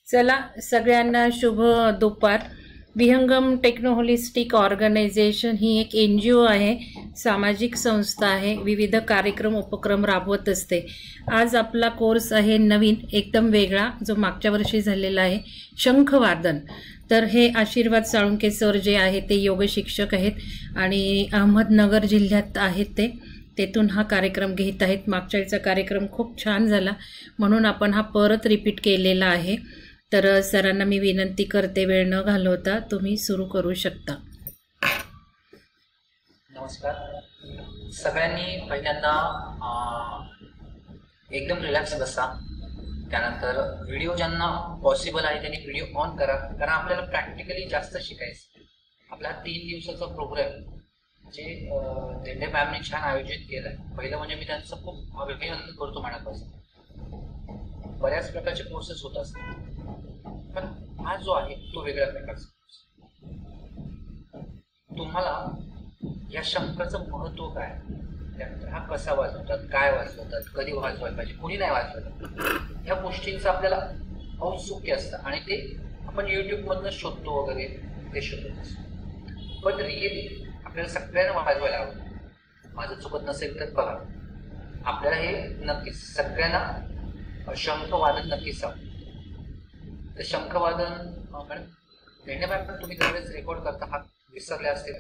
चला सगळ्यांना शुभ दुपार। विहंगम टेक्नो होलिस्टिक ऑर्गनायझेशन ही एक NGO आहे, सामाजिक संस्था आहे, विविध कार्यक्रम उपक्रम राबवत असते। आज आपला कोर्स आहे नवीन एकदम वेगळा, जो मागच्या वर्षी झालेला आहे, शंखवादन। तर हे आशीर्वाद साळुंके सर जे आहेत ते योग शिक्षक आहेत आणि अहमदनगर जिल्ह्यात आहेत तेथून हा कार्यक्रम घेत आहेत। मागच्या वेळचा कार्यक्रम खूप छान झाला म्हणून आपण हा परत रिपीट केलेला आहे। तर सरांना मी विनंती करते, वेळ न घालवता तुम्ही सुरू करू शकता। नमस्कार सगळ्यांनी, पहिल्यांदा एकदम रिलॅक्स बसा। त्यानंतर व्हिडिओ ज्यांना पॉसिबल आहे त्यांनी व्हिडिओ ऑन करा, कारण आपल्याला प्रॅक्टिकली जास्त शिकायचं। आपला 3 दिवसाचा प्रोग्राम जे धेंडे मॅमने छान आयोजित केला आहे। पहिलं म्हणजे मी त्यांचं खूप अभिनंदन करतो मनापासून। बऱ्याच प्रकारचे कोर्सेस होत असतात, पण हा जो आहे तो वेगळ्या प्रकारचा। तुम्हाला या शंखाचं महत्व काय, त्यानंतर हा कसा वाजवतात, काय वाजवतात, कधी वाजवायला पाहिजे, कोणी नाही वाजवायला, ह्या गोष्टींचं आपल्याला औत्सुक्य असतं आणि ते आपण युट्यूबमधनं शोधतो वगैरे, ते शोधत असतो। पण रिअली आपल्याला सगळ्यांना वाजवायला आवडतं। माझं चुकत नसेल तर बघा, आपल्याला हे नक्कीच सगळ्यांना शंखवादन नक्कीच आवडतं। तर शंखवादन मॅडम धेंडे मॅम पण तुम्ही दरवेळेस रेकॉर्ड करता, हा विसरले असतील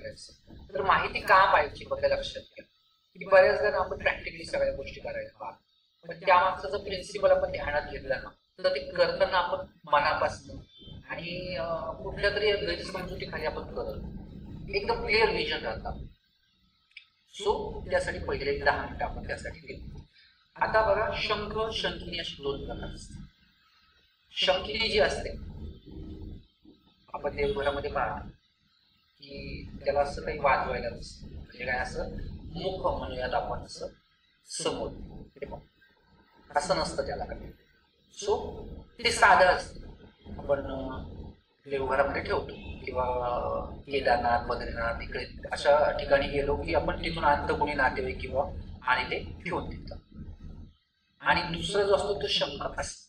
तर माहिती का पाहिजे बघा, लक्षात घ्या की बऱ्याचदा आपण प्रॅक्टिकली सगळ्या गोष्टी करायला, पण त्यामागचा जर प्रिन्सिपल आपण ध्यानात घेतला ना, तर ते करताना आपण मनापासून आणि कुठल्या तरी गैरसमजुतीखाली आपण करत एकदम क्लिअर विजन राहतात। सो त्यासाठी पहिले 10 मिनिटं आपण त्यासाठी घेतो। आता बघा, शंख शंखिनी अशी 2 प्रकार असतात। शंखिनी जी असते, आपण देवघरामध्ये पाहतो की त्याला असं काही वाजवायला नसतं, म्हणजे काय असं मुख म्हणूयात आपण, असं समोर असं नसतं त्याला काही। सो ते साधं असतं, आपण देवघरामध्ये ठेवतो किंवा केदारनाथ बद्रीनाथ इकडे अशा ठिकाणी गेलो की आपण तिथून आणतो, कोणी नातेवाईक किंवा, आणि ते ठेवून देतात। आणि दुसरा जो असतो तो शंख असतो,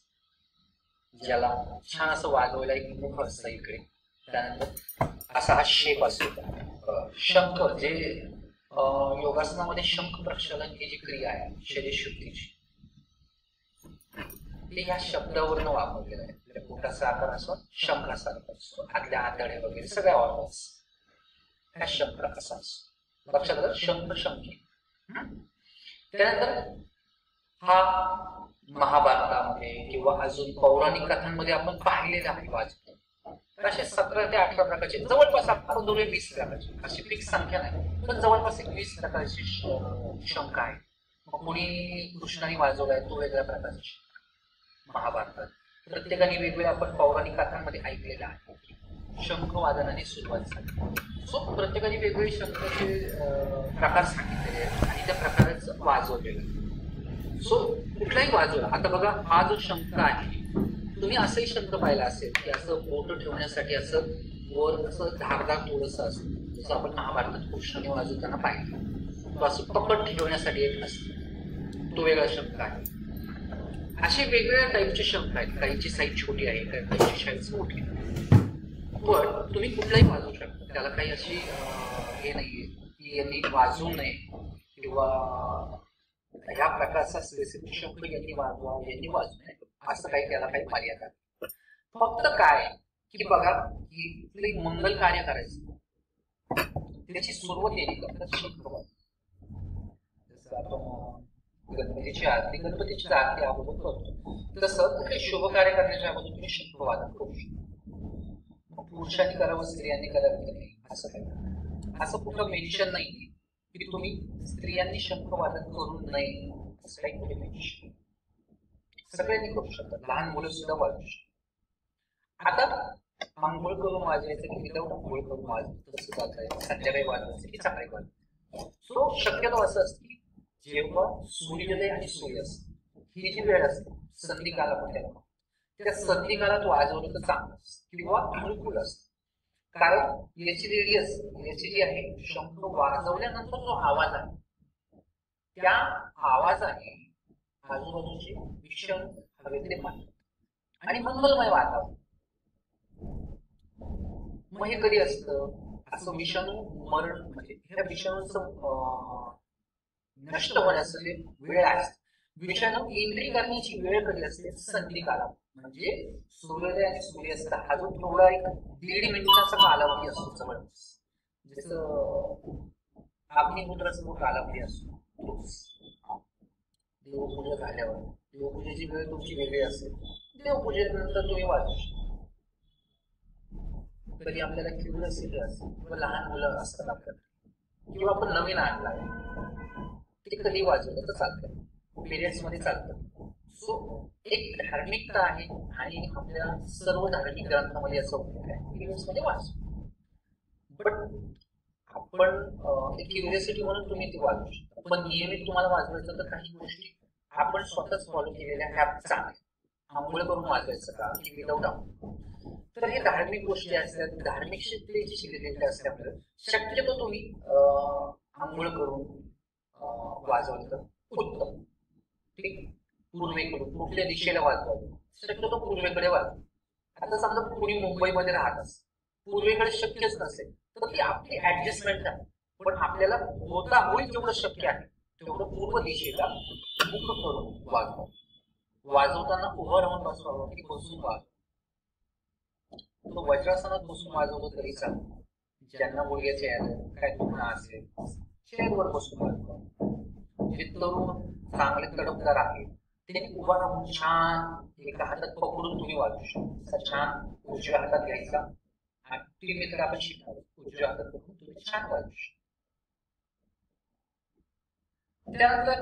ज्याला छान असं वाजवायला एक मुख असतं इकडे, त्यानंतर असा हा शेप असतो। शंख जे योगासनामध्ये शंख प्रक्षालन ही जी क्रिया आहे शरीर शुद्धीची, ते ह्या शब्दावरनं वापरलेलं आहे। पोटाचा आकार असो, शंखाचा आकार असतो, आतल्या आतडे वगैरे सगळ्या ऑर्गन्स ह्या शंख असा असतो। लक्षात आलं, शंख शंखी। त्यानंतर हा महाभारतामध्ये किंवा अजून पौराणिक कथांमध्ये आपण पाहिलेले आहे वाजवतो। असे 17 ते 18 प्रकारचे, जवळपास आपण धरूया 20 प्रकारचे, अशी फिक्स संख्या नाही, पण जवळपास 20 प्रकारचे शंख आहे। कोणी कृष्णाने वाजवलाय तो वेगळ्या प्रकारचे महाभारतात, प्रत्येकाने वेगवेगळ्या आपण पौराणिक कथांमध्ये ऐकलेलं आहे शंख वादनाने सुरुवात झाली। सो प्रत्येकाने वेगवेगळे शंखाचे प्रकार सांगितलेले आहेत आणि त्या प्रकाराचं वाजवलेलं। सो कुठलाही वाजवला, आता बघा हा जो शंख आहे, तुम्ही असंही शंख पाहिला असेल की असं बोट ठेवण्यासाठी असं वर असं धारदार थोडंसं असतं, जसं आपण महाभारतात कृष्णाने वाजवताना पाहिलं, तो असं पकड ठेवण्यासाठी एक असतं, तो वेगळा शंख आहे। असे वेगवेगळ्या टाईपचे शंख आहेत, काहींची साईज छोटी आहे, काहींची साईज मोठी आहे, पण तुम्ही कुठलाही वाजवू शकता, त्याला काही अशी हे नाहीये की यांनी वाजवू नये किंवा ह्या प्रकारचा स्पेसिफिक शंख यांनी वाजवा यांनी वाजवू नये, असं काही त्याला काही मर्यादा। फक्त काय की बघा, की कुठलंही मंगल कार्य करायचं, त्याची सुरुवात केली करतात शंख वाजवून। जसं आपण गणपतीची आरती अगोदर करतो, तसं काही शुभ कार्य करण्याच्या अगोदर तुम्ही शंख वादन करू शकता। पुरुषांनी करावं, स्त्रियांनी करावं नाही असं काही, असं कुठं मेन्शन नाही की तुम्ही स्त्रियांनी शंख वादन करू नये, असं काही कुठे मेन्शन, सगळ्यांनी करू शकतात, लहान मुलं सुद्धा वाजवू शकतात। आता आंघोळ करून वाजवायचं की विदाऊट आंघोळ करून वाजवायचं, तसं वाजवायचं, संध्याकाळी वाजवायचं की सकाळी वाजवायचं। सो शक्यतो असं असतं की जेव्हा सूर्योदय आणि सूर्यास्त ही जी वेळ असते, संधिकाल आपण त्याला, त्या संधिकालात वाजवलं तर चांगलं किंवा अनुकूल असतं, कारण याची रेडियस, याची जी आहे शंख वाजवल्यानंतर जो आवाज आहे, त्या आवाजाने आजूबाजूचे विषम हवेतले पाणी आणि मंगलमय वातावरण. मग हे कधी असतं, असं विषाणू मरण म्हणजे ह्या विषाणूचं नष्ट होण्याचं जे वेळ असते, विषाणू एंट्री करण्याची वेळ कधी असते, संधी कालावधी. म्हणजे सूर्योदय आणि सूर्यास्त हा जो थोडा एक 1.5 मिनिटाचा कालावधी असतो जवळपास, जसं अग्निहोत्राचा जो कालावधी असतो तोच. देवपूजा झाल्यावर देवपूजेची वेळ तुमची वेगळी असेल, देवपूजेनंतर तुम्ही वाचू शकता. कधी आपल्याला क्युरिओसिटी असते किंवा लहान मुलं असतात आपल्याला, किंवा आपण नवीन आणला ते कधी वाजवलं तर चालतं, पिरियड्स मध्ये चालतं. सो एक धार्मिकता आहे आणि आपल्या सर्व धार्मिक ग्रंथामध्ये असं उल्लेख आहे, पिरियड्स मध्ये वाचू. बट आपण एक क्युरिओसिटी म्हणून तुम्ही ती वाजवू शकता, पण नियमित तुम्हाला वाजवायचं तर काही गोष्टी आपण स्वतःच फॉलो केलेल्या ह्या चांगल्या. आंघोळ करून वाजवायचं का की विदाऊट आंघोळ, तर हे धार्मिक गोष्टी असतात, धार्मिक शिकलेली शिकलेले असल्यामुळे शक्यतो तुम्ही आंघोळ करून वाजवलं तर उत्तम. ठीक, पूर्वेकडून कुठल्या दिशेला वाजवावं, शक्यतो पूर्वेकडे वाजवा. आता समजा कुणी मुंबईमध्ये राहत असेल, पूर्वेकडे शक्यच नसेल तर ती आपली ऍडजस्टमेंट आहे, पण आपल्याला होता होईल जेवढं शक्य आहे तेवढं पूर्व दिशेला मुख करून वाजवावं. वाजवताना उभं राहून वाजवावं की बसून वाजवावं. तो वज्रासनात बसून वाजवलं तरी चालतं. ज्यांना गुडघ्याचे काय दुखणं असेल चेअरवर बसून वाजवावं. जे तरुण चांगले तडफदार आहेत त्यांनी उभा राहून छान एका हातात पकडून तुम्ही वाजवू शकता. छान उजव्या हातात घ्यायचा आणि ती मित्र आपण शिकावं, उजव्या हातात पकडून तुम्ही छान वाजवू शकता. त्यानंतर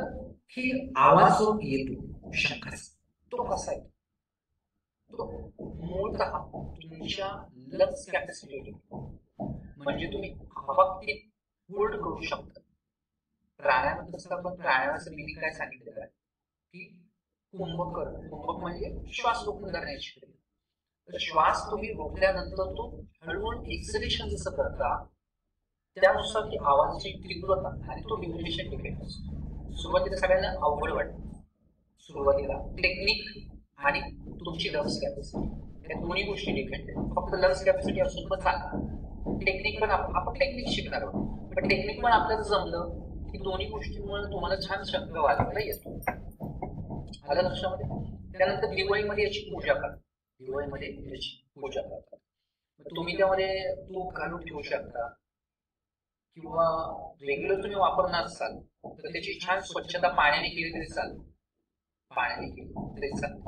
ही आवाज जो येतो शंखाचा, तो कसा येतो, तो मूळतः तुमच्या लंग्स कॅपॅसिटी, म्हणजे तुम्ही हवा किती होल्ड करू शकता. प्राणायाम कसं, आपण प्राणायामाचं मिनिंग काय सांगितलेलं आहे की कुंभक म्हणजे श्वास रोखून धरण्याची क्रिया. तर श्वास तुम्ही रोखल्यानंतर तो हळूहळू एक्सलेशन जसं करता त्यानुसार ती आवाजाची तीव्रता आणि तो ड्युरेशन डिपेंड असतो. सुरुवातीला सगळ्यांना अवघड वाटतं, सुरुवातीला टेक्निक आणि तुमची लंग्स कॅपॅसिटी, या दोन्ही गोष्टी डिपेंड आहेत. फक्त लंग्स कॅपॅसिटी असून पण चालणार, टेक्निक पण आपण टेक्निक शिकणार आहोत, पण टेक्निक पण आपल्याला जमलं की दोन्ही गोष्टींमुळे तुम्हाला छान शब्द वाजवायला येतो. आलं लक्षामध्ये. त्यानंतर दिवाळीमध्ये याची पूजा करा, दिवाळीमध्ये याची पूजा करतात. तुम्ही त्यामध्ये तूप घालून ठेवू शकता किंवा रेग्युलर तुम्ही वापरणार असाल तर त्याची छान स्वच्छता पाण्याने केली तरी चालेल, पाण्याने केली तरी चालेल.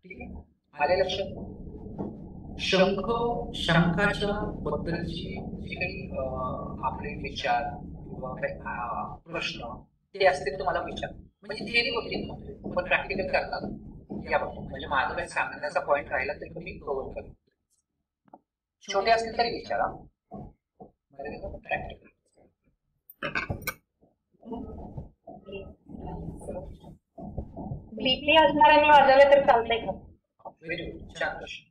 ठीक आहे, आले लक्षात. शंखाच्या बद्दलची जे काही आपले विचार किंवा काही प्रश्न ते असतील तुम्हाला विचार, म्हणजे थिअरी होती पण प्रॅक्टिकल करतात याबद्दल, म्हणजे माझं काही सांगण्याचा पॉईंट राहिला तरी तुम्ही कव्हर करा. छोटे असतील तरी विचारा. प्रॅक्टिकल बीपी असणाऱ्यांनी वाजवलं तर चालतंय का? व्हेरी गुड, छान प्रश्न.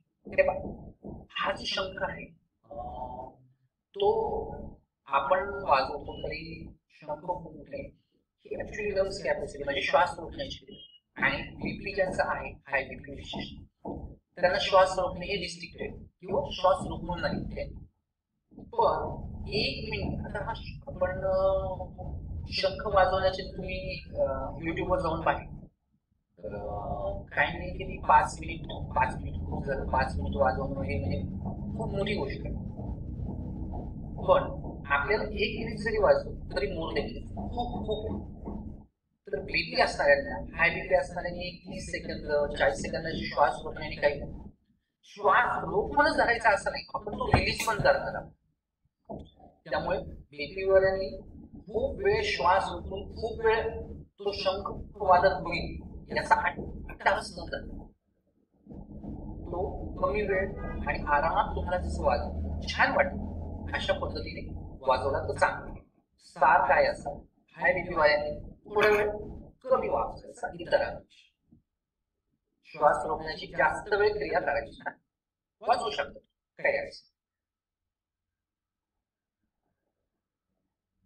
हा जो शंख आहे तो आपण वाजवतो तरी शंख कुठे ही ऍक्च्युअली लंग्स कॅपॅसिटी म्हणजे श्वास रोखण्याची, आणि बीपी ज्यांचा आहे हाय बीपी विशेष त्यांना श्वास रोखणे हे रिस्ट्रिक्टेड किंवा श्वास रोखून नाही. पण 1 मिनिट, आता हा आपण शंख वाजवण्याचे तुम्ही युट्यूबवर जाऊन पाहिले तर काही नाही की 5 मिनिट खूप झालं, 5 मिनिट वाजवणं हे म्हणजे खूप मोठी गोष्ट आहे. पण आपल्याला 1 मिनिट जरी वाजवलं तरी मोर देखील खूप. तर बीपी असणाऱ्यांना, हाय बीपी असणाऱ्यांनी 30 सेकंद 40 सेकंदाची श्वास रोखण्याने काही श्वास रोखूनच धरायचा असं नाही, आपण तो रिलीज पण करणार आहोत. त्यामुळे बीपीवरांनी खूप वेळ श्वास रोखून खूप वेळ तो शंख वाजत होईल याचा अट्टाहास न करता तो कमी वेळ आणि आरामात तुम्हाला जसं वाजव छान वाटतं अशा पद्धतीने वाजवला तर चांगलं. सार काय असतात, हाय बीपी वाल्यांनी थोडा वेळ कमी वाजवायचा, इतरांना श्वास रोखण्याची जास्त वेळ क्रिया करायची, वाजवू शकतो काय आहे.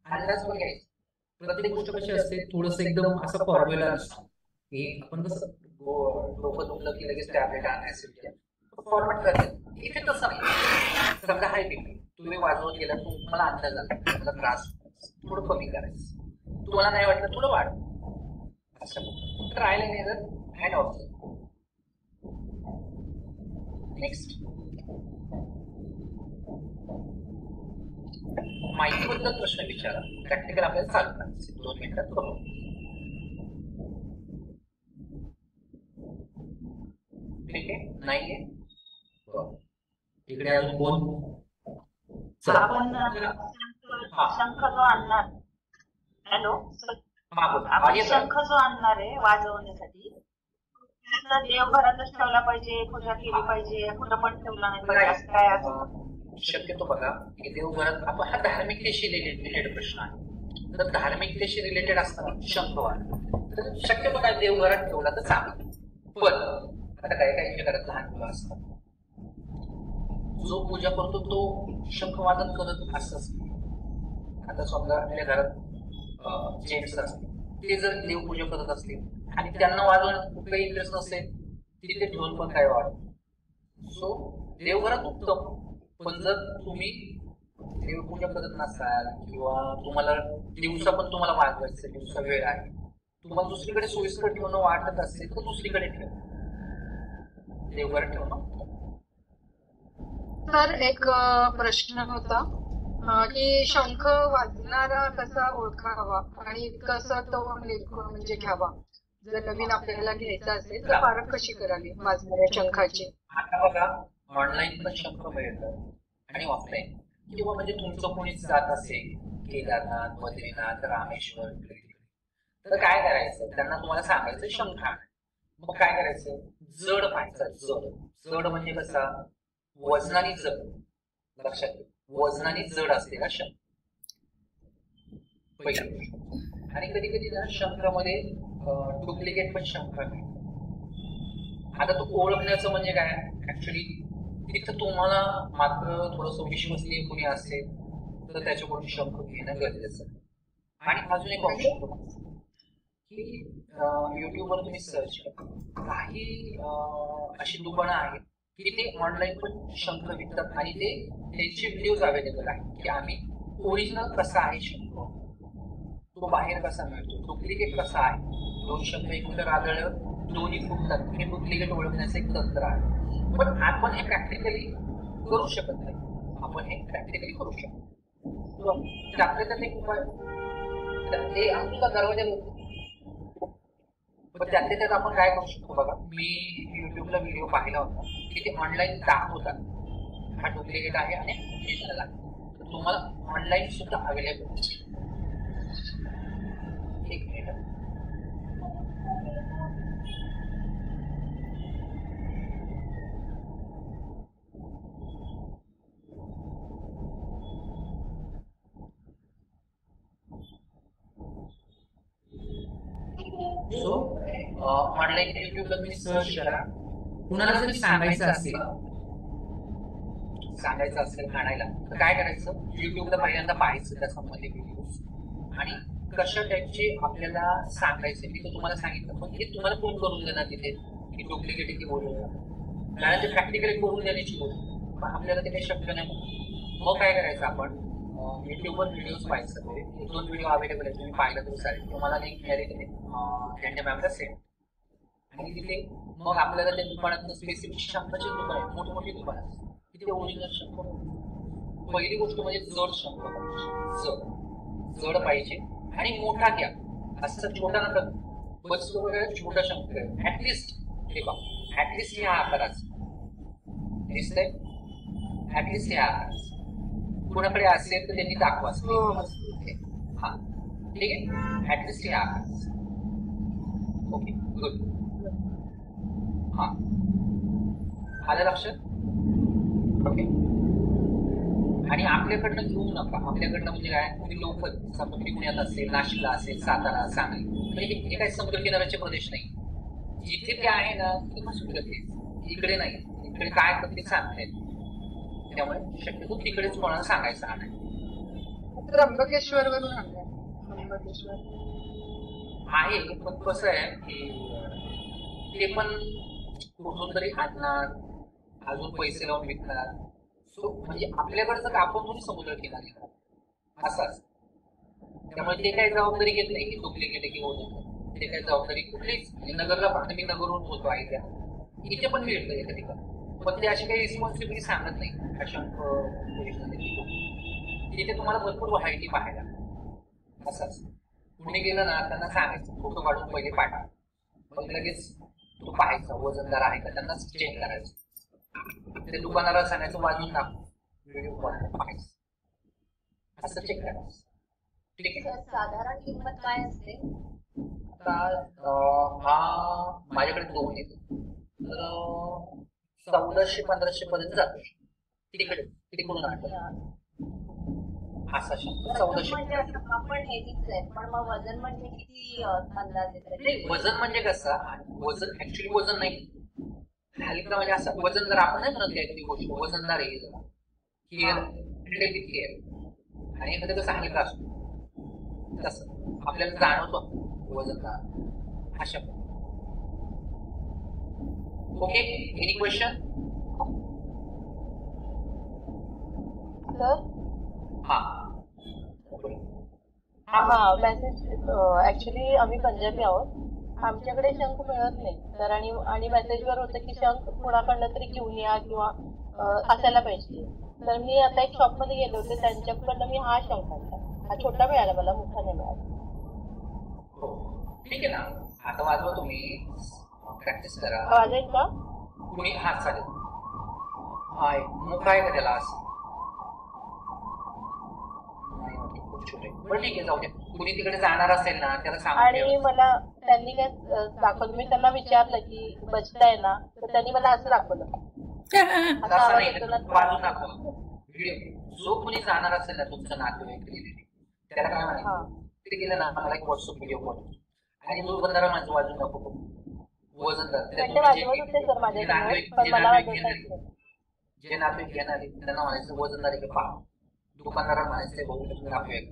अंदाज पण घ्यायचा. प्रत्येक गोष्ट कशी असते, थोडस एकदम असा फॉर्म्युला नसतो. हे आपण कसं डोकं दुखलं की लगेच टॅबलेट आणायचं फॉर्मॅट करतात. इथे तसं नाही. समजा हाय बीपी तुम्ही वाजवत गेला, तुम्हाला अंदाज आला मला त्रास, थोडं कमी करायचं, तुम्हाला नाही वाटलं थोडं वाढ, असं trial and error and observe. Next, माहितीबद्दल प्रश्न विचारा. प्रॅक्टिकल आपल्याला चालू करायचं 2 मिनिटात बघू. ठीक आहे, नाहीये इकडे अजून कोण? आपण शंख जो आणणार, हॅलो, आपण शंख जो आणणार आहे वाजवण्यासाठी, त्याचा देवघरातच ठेवला पाहिजे, पूजा केली पाहिजे, कुठं पण ठेवला नाही पाहिजे, काय असं? शक्यतो बघा की देवघरात आपण हा धार्मिकतेशी रिलेटेड प्रश्न आहे. तर धार्मिकतेशी रिलेटेड असताना शंख वाजवतो तर शक्यतो काय देवघरात ठेवला तर चांगलं. पण आता काही घरात लहान मुलं असतात, जो पूजा करतो तो शंख वादन करत असतच. आता समजा आपल्या घरात जेंट्स असतील, ते जर देवपूजा करत असतील आणि त्यांना वाजवण्यात खूप काही इंटरेस्ट नसेल, तिथे ठेवून पण काय वाढ. सो देवघरात उत्तम. पण जर तुम्ही देवपूजा करत नसाल किंवा तुम्हाला दिवसा पण तुम्हाला वाजवायचं, दिवसा वेळ आहे, तुम्हाला दुसरीकडे सोयीस्कर ठेवणं वाटत असेल तर दुसरीकडे ठेवा, देवघरात ठेवणं. तर एक प्रश्न होता की शंख वाजणारा कसा ओळखावा आणि कसा तो म्हणजे घ्यावा. जर नवीन आपल्याला घ्यायचा असेल तर पारख कशी करावी वाजणाऱ्या शंखाची? आता बघा, ऑनलाईन पण शंख मिळतात आणि ऑफलाईन, किंवा म्हणजे तुमचं कोणीच जात असेल केदारनाथ, बद्रीनाथ, रामेश्वर, तर काय करायचं, त्यांना तुम्हाला सांगायचं शंख आण. मग काय करायचं, जड पाहायचं. जड म्हणजे कसा, वजनाने जड. लक्षात घ्या, वजनाने जड असते का शंख, पहिला गोष्ट. आणि कधी कधी ना शंखामध्ये डुप्लिकेट पण शंख आहे. आता तो ओळखण्याचं म्हणजे काय, ऍक्च्युली तिथं तुम्हाला मात्र थोडस विश्वसनीय कोणी असेल तर त्याच्याकडून शंख घेणं गरजेचं आहे. आणि अजून एक ऑप्शन की युट्यूबवर तुम्ही सर्च करा, काही अशी दुकानं आहेत की ते ऑनलाईन पण शंख विकतात आणि ते त्यांचे व्हिडिओज अवेलेबल आहेत की आम्ही ओरिजिनल कसा आहे शंख, तो बाहेर कसा मिळतो, डुप्लिकेट कसा आहे. 2 शंख एकमेकांवर आढळल्यावर दोन्ही फुटतात, हे डुप्लिकेट ओळखण्याचं एक तंत्र आहे. पण आपण हे प्रॅक्टिकली करू शकत नाही. आपण हे प्रॅक्टिकली करू शकतो. त्यातले एक उपाय ते आमच्या दरवाजा, पण त्यातले त्यात आपण काय करू शकतो बघा. मी युट्यूबला व्हिडिओ पाहिला होता की ते ऑनलाईन दाखवतात हा डुप्लिकेट आहे आणि ओरिजिनल आहे. तर तुम्हाला ऑनलाईन सुद्धा अवेलेबल. एक मिनिट, सो ऑनलाईन युट्यूबला तुम्ही सर्च करा. कुणाला जरी सांगायचं असेल आणायला तर काय करायचं, युट्यूबला पहिल्यांदा पाहायचं त्या संबंधित व्हिडिओज आणि कशा टाईपचे आपल्याला सांगायचे. मी तर तुम्हाला सांगितलं, पण हे तुम्हाला कोण करून देणार तिथे की डुप्लिकेट की बोलू, कारण ते प्रॅक्टिकली करून देण्याची गोष्ट, पण आपल्याला ते काही शक्य नाही. मग काय करायचं, आपण युट्यूबवर व्हिडिओज पाहायचं. 2 व्हिडिओ अवेलेबल आहे, तुम्ही पाहिलं तरी चालेल. तुम्हाला लिंक मिळाली तिथे त्यांच्या मॅमला सेंड. आणि तिथे मग आपल्याला त्या दुकानात स्पेसिफिक शंखाचे दुकान आहे, मोठे मोठे दुकान असतात, तिथे ओरिजिनल शंख. पहिली गोष्ट म्हणजे जड शंख, जड पाहिजे आणि मोठा घ्या. असं छोटा नका, बस वगैरे छोटा शंख ऍटलिस्ट हे बघा, ऍटलिस्ट ह्या आकाराचं दिसतंय, ऍटलिस्ट ह्या आकाराचं. कोणाकडे असेल तर त्यांनी दाखवा. हा ठीक आहे, ऍटलिस्ट ह्या आकाराचं. Okay, good. हा आलं लक्षात? ओके. आणि आपल्याकडनं घेऊ नका. आपल्याकडनं म्हणजे काय, तुम्ही लोकल समुद्री पुण्यात असेल, नाशिकला असेल, सातारा, सांगली, म्हणजे हे काही समुद्र किनाऱ्याचे प्रदेश नाही. जिथे ते आहे ना तिथे सुद्धा ते, इकडे नाही. इकडे काय करते सांगते, त्यामुळे शक्यतो तिकडेच कोणाला सांगायचं नाही. त्र्यंबकेश्वर वरून आहे, पण कसं आहे की ते पण कुठून तरी आणणार, अजून पैसे लावून विकणार. सो म्हणजे आपल्याकडे जर आपण थोडी समुद्र किनारी येणार असं असतं. त्यामुळे ते काही जबाबदारी घेत नाही की डुप्लिकेट आहे की ओरिजिनल. ते काही जबाबदारी कुठलीच म्हणजे नगरला फक्त मी नगरहून बोलतो आहे त्या इथे पण मिळतं एका ठिकाणी, पण ते अशी काही रिस्पॉन्सिबिलिटी सांगत नाही. तिथे तुम्हाला भरपूर व्हरायटी पाहायला असं असतं. पुढे गेलं ना त्यांना सांगायचं फोटो काढून पहिले पाठवा, मग लगेच तो पाहायचा वजनदार आहे का त्यांना चेक करायचं. ते दुकानाला सांगायचं वाजून दाखव, व्हिडिओ कॉल पाहायचं, असं चेक करायचं. ठीक आहे. साधारण किंमत काय असते? हा माझ्याकडे 2 येतो, तर 1400-1500 पर्यंत जातो. तिकडे तिकडून आणतो असा 1400. आपण हेच आहे, पण मग वजन म्हणजे किती अंदाज येतो? नाही, वजन म्हणजे कसं, वजन ऍक्च्युली वजन नाही, हलका म्हणजे असं वजन जर आपण नाही म्हणत एखादी गोष्ट वजनदार आहे जरा केअर केअर, आणि एखादं कसं हलका असतो तसं आपल्याला जाणवतो वजनदार अशा. Okay, any question? सर हा हा मेसेज ऍक्च्युली आम्ही पंजाबी आहोत, आमच्याकडे शंख मिळत नाही तर, आणि मेसेजवर होतं की शंख कुणाकडनं तरी घेऊन या किंवा असायला पाहिजे. तर मी आता एक शॉप मध्ये गेले होते, त्यांच्याकडनं मी हा शंख आणला. हा छोटा मिळाला मला, मोठा नाही मिळाला. ठीक आहे ना, आता वाजवा तुम्ही, प्रॅक्टिस करा. वाजेल का? कुणी हा चालेल. हाय मग काय का त्याला असं खूप छोटे, पण ठीक आहे जाऊ द्या. कुणी तिकडे जाणार असेल ना त्याला सांगून आणि मला त्यांनी काय दाखवलं, मी त्यांना विचारलं की बचताय ना, तर त्यांनी मला असं दाखवलं. आता असं आवाज नाही, येतो ना? वाजून दाखवा व्हिडिओ. जो कुणी जाणार असेल ना तुमचं नातेवाईक त्याला काय म्हणायचं, तिथे गेलं ना मला एक व्हॉट्सअप व्हिडिओ कॉल आणि जो बंधारा माझं वाजून दाखवतो वजनदार. जे नातेवाईक घेणार त्यांना म्हणायचं वजनदार आहे पहा, दुकानदारांना म्हणायचं बहु नातेवाईक.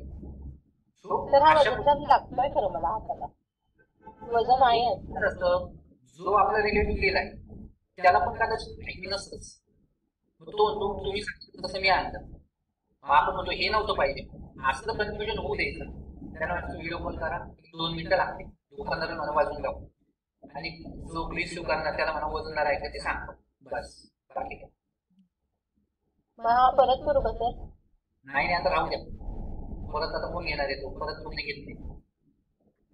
तर हा वजन लागतोय खरं मला हाताला, वजन आहे. जो आपला रिलेटिव्ह गेलाय त्याला पण कदाचित माहिती नसतच, तो तुम्ही तसं मी आणलं, आपण म्हणतो हे नव्हतं पाहिजे, असं कन्फ्युजन होऊ द्यायचं. त्यांना व्हिडिओ कॉल करा, 2 मिनिटं लागते, दुकानदार मला वाजून लावू, आणि जो रिसिव्ह करणार त्याला मला वजनदार आहे का ते सांगतो, बस. बाकी परत करू का सर? नाही आता राहू द्या, परत आता कोण घेणार आहे, तो परत कोणी घेत नाही.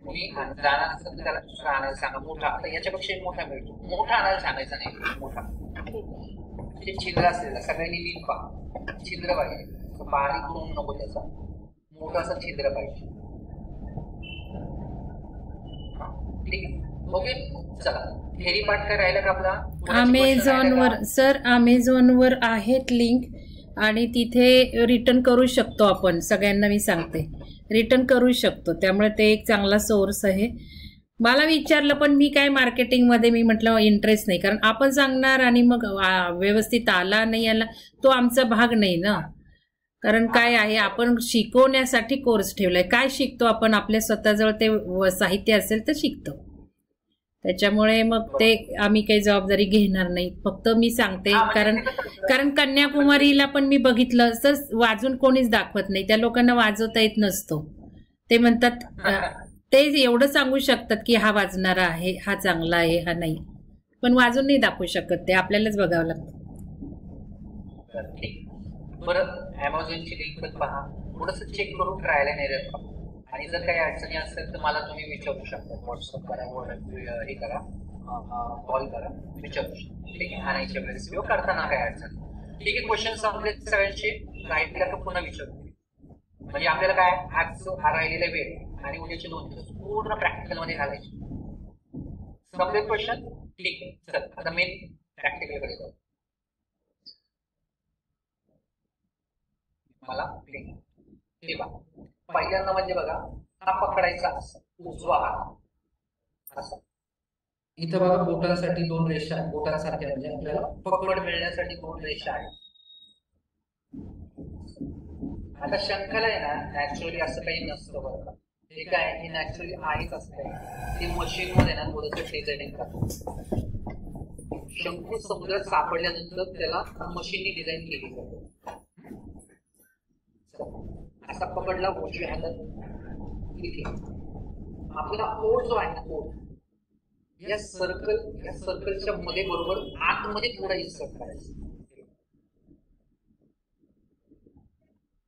तुम्ही जाणार असेल त्याला दुसरा आणायला सांगा, मोठा. आता याच्यापेक्षा मोठा मिळतो, मोठा आणायला सांगायचा नाही, मोठा छिद्र असलेला. सगळ्यांनी नीट पहा, छिद्र पाहिजे, बारीक करून नको त्याचा, मोठा असं छिद्र पाहिजे. ठीक आहे, ओके चला. थेरी पाठ काय राहिला का आपला? अमेझॉनवर सर, अमेझॉनवर आहेत लिंक, आणि तिथे रिटर्न करू शकतो आपण. सगळ्यांना मी सांगते रिटर्न करू शकतो, त्यामुळे ते एक चांगला सोर्स आहे. मला विचारलं पण मी काय मार्केटिंगमध्ये मी म्हटलं इंटरेस्ट नाही, कारण आपण सांगणार आणि मग व्यवस्थित आला नाही आला तो आमचा भाग नाही ना. कारण काय आहे, आपण शिकवण्यासाठी कोर्स ठेवलाय. काय शिकतो आपण, आपल्या स्वतःजवळ ते साहित्य असेल तर शिकतो. त्याच्यामुळे मग ते आम्ही काही जबाबदारी घेणार नाही, फक्त मी सांगते. कारण कन्याकुमारीला पण मी बघितलं तर वाजून कोणीच दाखवत नाही, त्या लोकांना वाजवता येत नसतो. ते म्हणतात, ते एवढं सांगू शकतात की हा वाजणारा आहे, हा चांगला आहे, हा नाही, पण वाजून नाही दाखवू शकत. ते आपल्यालाच बघावं लागतं. बरं, अमेझॉनची लिंक पण पहा, थोडस चेक करून ट्रायला नाही देत. आणि जर काही अडचणी असेल तर मला तुम्ही विचारू शकता, व्हॉट्सअप करा, हे करा, कॉल करा, विचारू शकता. ठीक आहे, आणायच्या वेळेस किंवा करताना काय अडचण. ठीक आहे, क्वेश्चन संपले सगळ्यांचे, राहिलेला तर पुन्हा विचारू. म्हणजे आपल्याला काय आज राहिलेला वेळ आणि उद्याचे 2 दिवस पूर्ण प्रॅक्टिकल मध्ये घालायचे. संपले क्वेश्चन? ठीक आहे, चल आता मेन प्रॅक्टिकल कडे जाऊ. मला हे बघा, पहिल्यांदा म्हणजे बघा, हा पकडायचा असा उजवा हात असा. इथं बघा बोटांसाठी 2 रेषा, बोटांसारख्या म्हणजे आपल्याला पकड मिळण्यासाठी 2 रेषा आहेत. आता शंखाला आहे ना नॅचरली असं काही नसतं बरं का, हे काय हे नॅचरली आहेच असं ते मशीन मध्ये ना थोडंसं डिझायनिंग करतो. शंकू समुद्रात सापडल्यानंतर त्याला मशीनने डिझाईन केली जाते. असा पकडला उजव्या हातात इथे आपला ओठ जो आहे ना ओठ या सर्कलच्या मध्ये बरोबर आतमध्ये थोडा इन्सर्ट करायचा.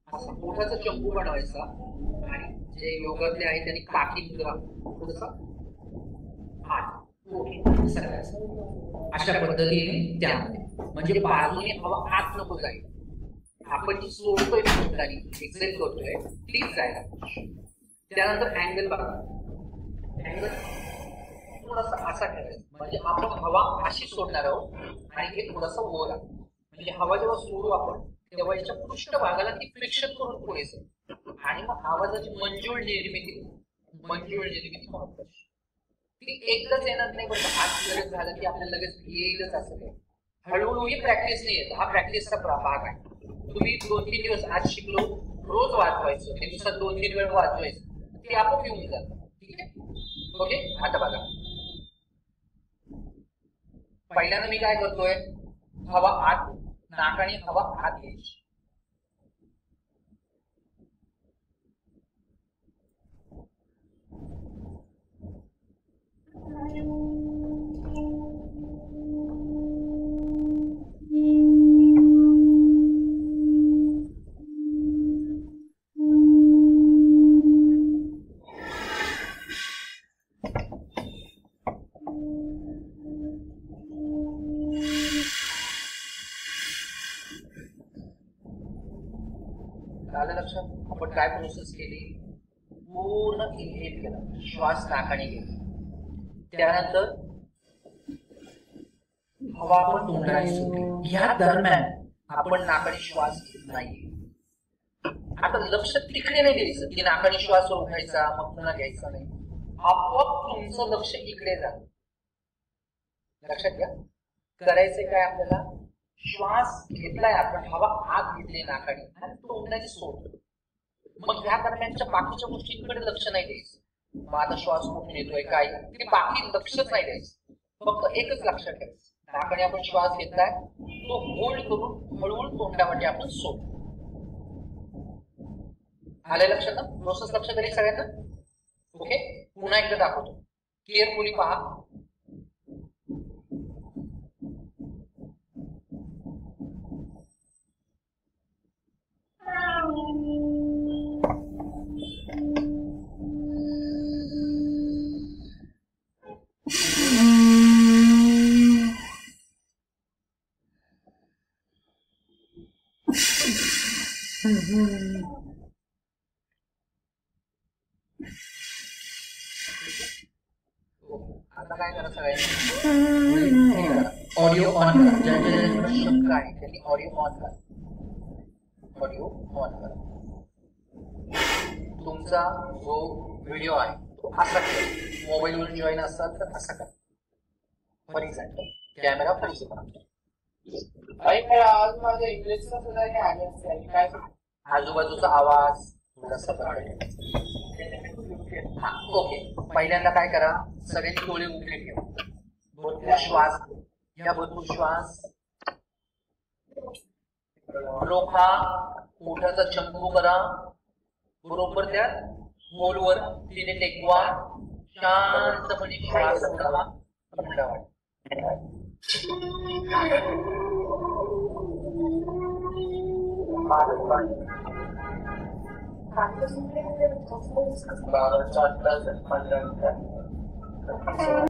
असा मोठाचा चंबू बनवायचा आणि जे योगातले आहे त्यांनी काठी मुद्रा थोडसा अशा पद्धतीने त्यामध्ये म्हणजे बाजूने हवा आत नको जाईल. आपण जी सोडतोय ठिकाणी एक्झेल करतोय तीच जायला. त्यानंतर अँगल बघा. अँगल थोडासा असा ठेवायचा म्हणजे आपण हवा अशी सोडणार आहोत आणि हे थोडंसं वर आहे. म्हणजे हवा जेव्हा सोडू आपण तेव्हा याच्या पृष्ठभागाला ती फ्रिक्शन करून पुरेसं आणि मग आवाजाची मंजूळ निर्मिती महत्वाची. ती एकदाच येणार नाही बरं. आज लगेच झालं की आपल्याला लगेच येईलच असं नाही. हळूहळू ही प्रॅक्टिस नाही येत. हा प्रॅक्टिसचा भाग आहे. तुम्ही 2-3 दिवस आज शिकलो रोज वाजवायचं दिवसात 2-3 वेळ वाजवायचं ते आपोआप येऊन जातं. ठीक आहे ओके. आता बघा पहिल्यांदा मी काय करतोय हवा आत नाकाने हवा आत घ्यायची. लक्षात आपण काय प्रोसेस केली. पूर्ण इनहेल केला श्वास नाकाने घेतला. त्यानंतर हवा आपण तोंडाने सोडली. या दरम्यान आपण नाकाने श्वास घेत नाही. आता लक्ष तिकडे नाही द्यायचं की नाकाने श्वास ओढायचा मग पुन्हा घ्यायचा नाही. आपोआप तुमचं लक्ष इकडे जातं. लक्षात घ्या करायचंय काय आपल्याला. श्वास घेतलाय आपण हवा आत घेतली नाकाने आणि तोंडाने सोडतो. मग ह्या दरम्यानच्या बाकीच्या गोष्टींकडे लक्ष नाही द्यायचं. मग आता श्वास कुठून येतोय काय ते बाकी लक्षच नाही द्यायचं. फक्त एकच लक्षात ठेवायचं नाकाने आपण श्वास घेतलाय तो होल्ड करून हळूहळू तोंडामध्ये आपण सोडतो. आलंय लक्षात ना. प्रोसेस लक्षात आली सगळ्यांना. ओके पुन्हा एकदा दाखवतो केअरफुली पहा. आता काय करा सगळ्यांनी ऑडिओ ऑन करा. ज्यांच्या शंका आहे त्यांनी ऑडिओ ऑन करा. ऑडिओ ऑन करा. तुमचा जो व्हिडिओ आहे तो असा करा. मोबाईलवर जॉईन असतात तर असा करा. फॉर एक्झाम्पल कॅमेरा फ्रीज करा. आज माझ्या इंग्लिशचा सुद्धा काय आजूबाजूचा आवाज थोडासा ओके. पहिल्यांदा काय करा सगळ्यांनी डोळे उघडे ठेवा. भरपूर श्वास घ्या. भरपूर श्वास रोखा. ओठाचा चंबू करा. बरोबर त्या होलवर तिने टेकवा. शांतपणे श्वास सोडा. थंड वाट.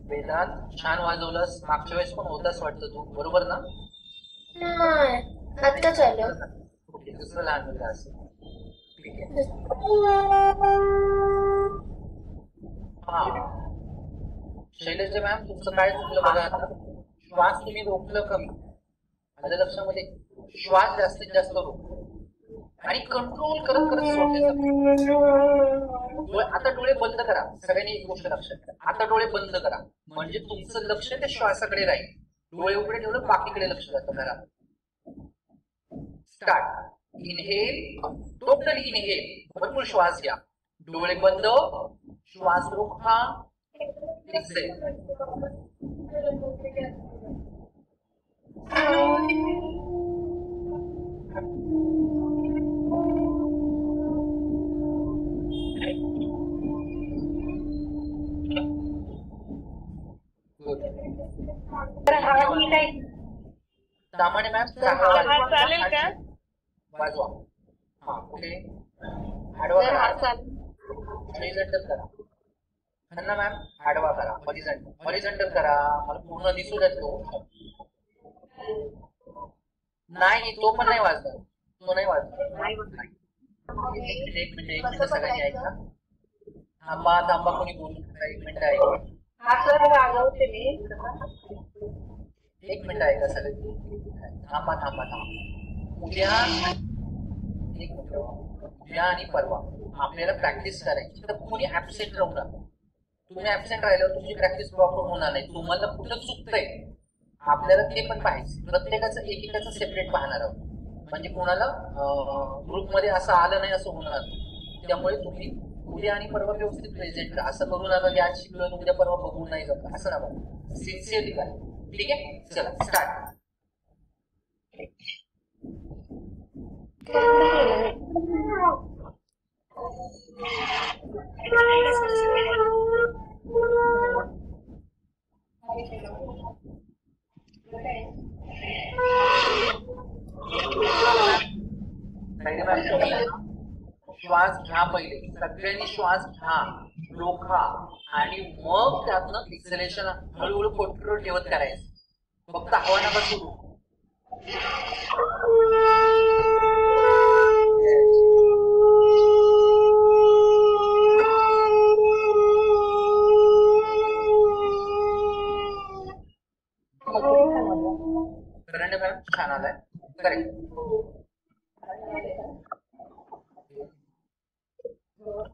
वेदांत छान वाजवलंस. मागच्या वेळेस पण होताच वाटतं तू बरोबर ना. आता चालू दुसरं लहान मुलगा असेल. ठीक आहे हा शैलेश मॅम तुमचं काय चुकलं बघा. आता श्वास तुम्ही रोखलं कमी. माझ्या लक्षामध्ये श्वास जास्तीत जास्त रोख आणि कंट्रोल करत करत सोडले. आता डोळे बंद करा. सगळ्यांनी एक गोष्ट लक्षात करा. आता डोळे बंद करा म्हणजे तुमचं लक्ष त्या श्वासाकडे राहील. डोळे उघडे ठेवलं बाकीकडे लक्ष जातं घरात. स्टार्ट. इनहेल टोटल इनहेल भरपूर श्वास घ्या. डोळे बंद, श्वास रोखा, एक्सेल. सामान्य मॅम चालेल का? वाजवा. हा कुठे आडवा तर करा, हा चालेल. हॉरिझॉन्टल करा. त्यांना मॅम आडवा करा, हॉरिझॉन्टल करा. मला पूर्ण दिसू देत तो. नाही तो पण नाही वाजणार, तो नाही वाजणार. एक मिनिट सगळ्यांनी ऐका. थांबा थांबा, कोणी बोलू नका. एक मिनिट ऐका, एक मिनिट ऐका सगळे. थांबा थांबा थांबा. उद्या एक मिनिट, उद्या आणि परवा आपल्याला प्रॅक्टिस करायची. तर कोणी ऍबसेंट राहू नका. तुम्ही ऍबसेंट राहिल्यावर तुमची प्रॅक्टिस प्रॉपर होणार नाही. तुम्हाला कुठं चुकतंय आपल्याला ते पण पाहिजे. प्रत्येकाचं एकेकाचं सेपरेट पाहणार आहोत, म्हणजे कोणाला ग्रुपमध्ये असं आलं नाही असं होणार. त्यामुळे तुम्ही उद्या आणि परवा व्यवस्थित प्रेझेंट करा. असं करू नका की आज शिकलो उद्या परवा बघून नाही जात, असं नका. सिन्सिअरली करा. ठीक आहे, चला स्टार्ट. श्वास घ्या पहिले, सगळ्यांनी श्वास घ्या, रोखा आणि मग त्यातनं एक्सेलेशन हळूहळू कंट्रोल ठेवत करायचं. फक्त हवा नका सुरू. करंट मॅम छान आलाय. करेक्ट.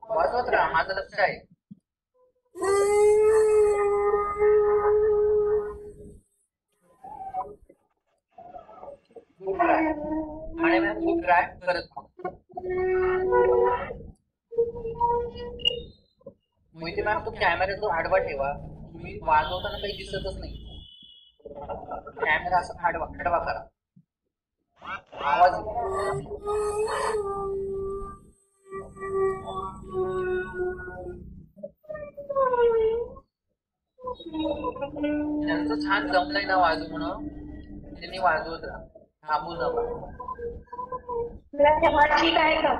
वाजवत राहा, माझं लक्ष आहे. आणि मॅम गुड ट्राय करत. मोहिते मॅम तो कॅमेरा तो आडवा ठेवा. तुम्ही वाजवताना काही दिसतच नाही. कॅमेरा असं आडवा करा. आवाज त्यांचं छान जमलंय ना वाजवू म्हणून त्यांनी वाजवत राहा, थांबू नका. ठीक आहे का?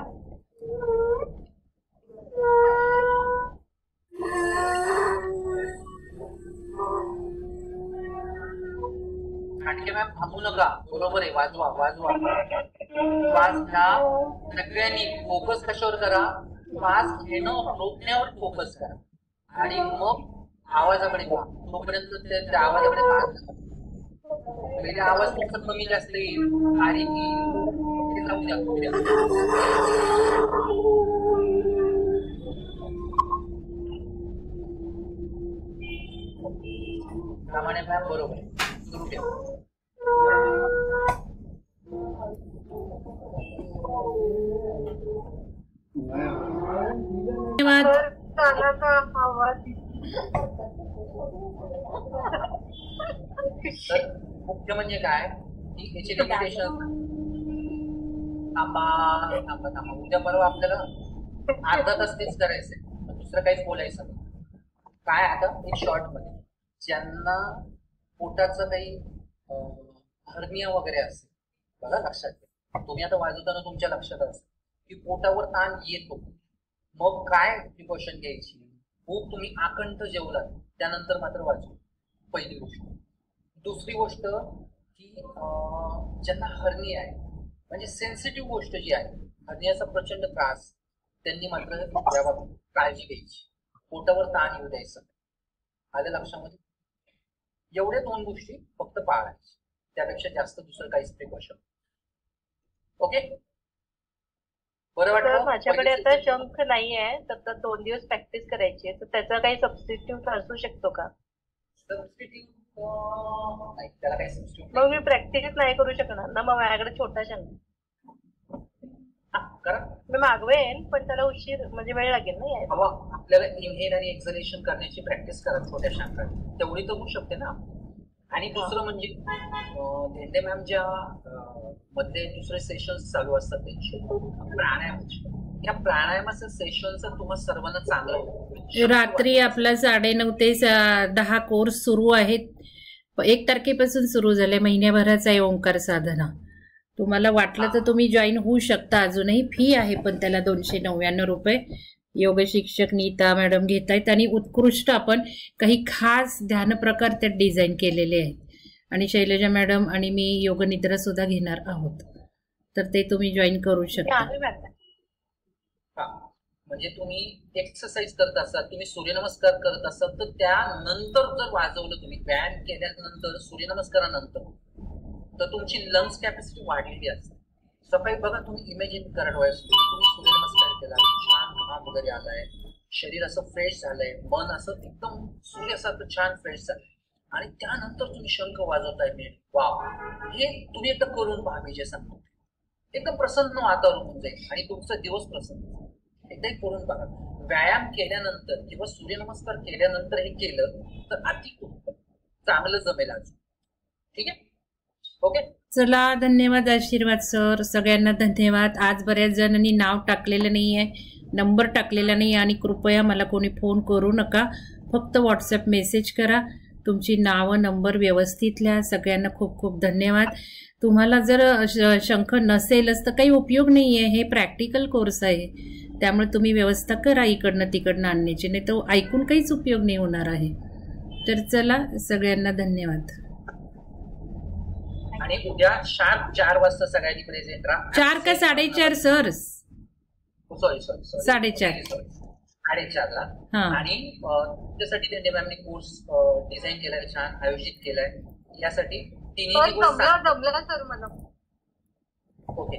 खांडके मॅम थांबू नका. बरोबर आहे, वाजवा वाजवा. श्वास घ्या सगळ्यांनी. फोकस कशावर करा? श्वास घेणं रोखण्यावर फोकस करा आणि मग आवाजाकडे पहा. तोपर्यंत त्या आवाजाकडे पाहत म्हणजे आवाज तुमचा कमी जास्त येईल, बारीक येईल, जाऊ द्या. प्रमाणे मॅम बरोबर आहे, सुरू ठेवा. तर मुख्य म्हणजे काय की याचे लिमिटेशन. थांबा थांबा थांबा. उद्या परवा आपल्याला अर्धा तास तेच करायचंय, दुसरं काहीच बोलायचं नाही. काय आता एक शॉर्ट मध्ये ज्यांना पोटाचं काही हर्निया वगैरे असेल बघा, लक्षात घ्या. तुम्ही आता वाजवताना तुमच्या लक्षात असेल की पोटावर ताण येतो, मग काय प्रिकॉशन घ्यायची? खूप तुम्ही आकंठ जेवलात त्यानंतर मात्र वाजवा, पहिली गोष्ट. दुसरी गोष्ट की ज्यांना हर्निया आहे म्हणजे सेन्सिटिव्ह गोष्ट जी आहे, हर्नियाचा प्रचंड त्रास, त्यांनी मात्र याबाबत काळजी घ्यायची. पोटावर ताण येऊ द्यायचं. आलं लक्षामध्ये? एवढ्या दोन गोष्टी फक्त पाळायच्या, त्यापेक्षा जास्त दुसरं काहीच प्रिकॉशन. ओके, बरं वाटलं? माझ्याकडे आता शंख नाही आहे, तर 2 दिवस प्रॅक्टिस करायची आहे, तर त्याचा काही सबस्टिट्यूट असू शकतो का? सबस्टिट्यूट नाही, त्याला काही सबस्टिट्यूट मग मी प्रॅक्टिस नाही करू शकणार ना, मग माझ्याकडे छोटा शंख. कारण मी मागवेन, पण त्याला उशीर म्हणजे वेळ लागेल ना यायला. हवा आपल्याला इनहेल आणि एक्झलेशन करण्याची प्रॅक्टिस करा छोट्या शंखाने, तेवढी तर होऊ शकते ना. आणि दुसरं म्हणजे धेंडे मॅमच्या मधले दुसरे सेशन्स चालू असतात त्यांचे प्राणायामाचे. या प्राणायामाचं सेशनचं तुम्हाला सर्वांना चांगलं होतं. रात्री आपला 9:30 ते 10 कोर्स सुरू आहेत. 1 तारखेपासून सुरू झाले, महिन्याभराचा आहे ओंकार साधना. तुम्हाला वाटलं तर तुम्ही जॉईन होऊ शकता. अजूनही फी आहे पण त्याला 299 रुपये. योग शिक्षक नीता मॅडम घेत आहेत आणि उत्कृष्ट आपण काही खास ध्यान प्रकार त्यात डिझाईन केलेले आहेत. आणि शैलजा मॅडम आणि मी योग निद्रा सुद्धा घेणार आहोत, तर ते तुम्ही जॉईन करू शकता. म्हणजे तुम्ही एक्सरसाइज करत असाल, तुम्ही सूर्यनमस्कार करत असाल, तर त्यानंतर जर वाजवलं तुम्ही, व्यायाम केल्यानंतर सूर्यनमस्कारानंतर, तर तुमची लंग्स कॅपॅसिटी वाढलेली असते. सकाळी बघा तुम्ही इमॅजिन करा डोळ्यात तुम्ही सूर्यनमस्कार केला, छान घाम वगैरे आलाय, शरीर असं फ्रेश झालंय, मन असं एकदम सूर्यासारखं छान फ्रेश झालंय, आणि त्यानंतर तुम्ही शंख वाजवताय. वाव, हे तुम्ही एकदा करून पहा. मी जे सांगतो एकदम प्रसन्न वातावरण होऊन जाईल आणि तुमचा दिवस प्रसन्न. एकदाही करून बघा. व्यायाम केल्यानंतर किंवा सूर्यनमस्कार केल्यानंतर हे केलं तर अति उत्तम, चांगलं जमेल आज. ठीक आहे, ओके. चला, धन्यवाद आशीर्वाद सर. सगळ्यांना धन्यवाद. आज बऱ्याच जणांनी नाव टाकलेलं नाही आहे, नंबर टाकलेला नाही, आणि कृपया मला कोणी फोन करू नका. फक्त व्हॉट्सअप मेसेज करा. तुमची नावं नंबर व्यवस्थित लिहा. सगळ्यांना खूप खूप धन्यवाद. तुम्हाला जर शंख नसेलच तर काही उपयोग नाही आहे. हे प्रॅक्टिकल कोर्स आहे, त्यामुळे तुम्ही व्यवस्था करा इकडनं तिकडनं आणण्याची, नाही तर ऐकून काहीच उपयोग नाही होणार आहे. तर चला, सगळ्यांना धन्यवाद. आणि उद्या शार्प 4 वाजता सगळ्यांनी प्रेझेंट राहा. 4 का 4:30 सर? सॉरी 4:30. 4:30ला. आणि त्यासाठी त्यांनी मॅमने कोर्स डिझाईन केलाय, छान आयोजित केलाय. यासाठी 3 दिवस जमलं सर मला. ओके,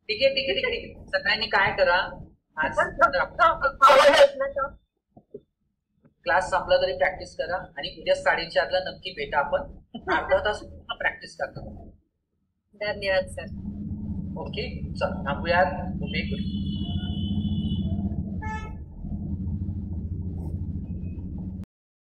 ठीक आहे. सगळ्यांनी काय करा, आज क्लास संपला तरी प्रॅक्टिस करा, आणि उद्या 4:30ला नक्की भेटा. आपण अर्धा तास प्रॅक्टिस करतो. धन्यवाद सर. ओके, चल थांबूयात.